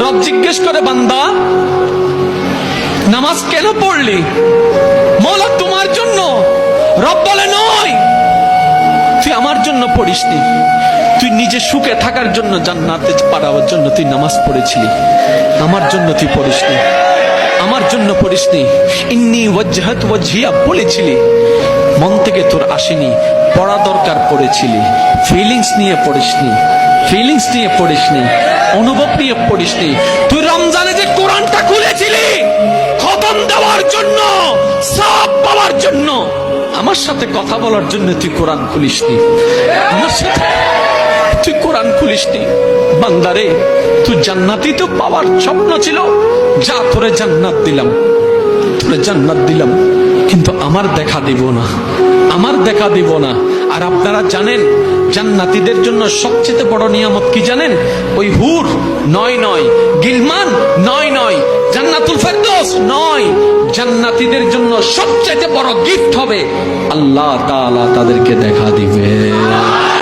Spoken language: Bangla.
রব জিজ্ঞেস করে, বান্দা নামাজ কেন পড়লি? মওলা তোমার জন্য। রব বলে, নয়, তুই আমার জন্য পড়িসনি, তুই নিজে সুখে থাকার জন্য, জান্নাতে পাঠাবার জন্য তুই নামাজ পড়েছিলি, আমার জন্য তুই পড়িসনি, আমার জন্য পড়িসনি। ইন্নী ওয়াজহাত ওয়াজহিয়া বলেছিলি, মন থেকে তোর আসেনি, পড়া দরকার পড়েছিলি, ফিলিংস নিয়ে পড়িসনি, ফিলিংস নিয়ে পড়িসনি, অনুভব নিয়ে পড়িসনি। তুই রমজানে যে কোরআনটা খুলেছিলি খতম দেওয়ার জন্য, সওয়াব পাওয়ার জন্য, আমার সাথে কথা বলার জন্য তুই কোরআন খুলিসনি, আমার সাথে তুই কোরআন খুলিসনি। বান্দারে, তুই জান্নাতি তো পাওয়ার স্বপ্ন ছিল, যা তোরে জান্নাত দিলাম, তোরে জান্নাত দিলাম, কিন্তু আমার দেখা দিব না, আমার দেখা দিব না। আর আপনারা জানেন জান্নাতীদের জন্য সবচেয়ে বড় নিয়ামত কি জানেন? ওই হুর নয়, গিলমান নয়, জান্নাতুল ফেরদৌস নয়। জান্নাতীদের জন্য সবচেয়ে বড় গিফট হবে আল্লাহ তাআলা তাদেরকে দেখা দিবে।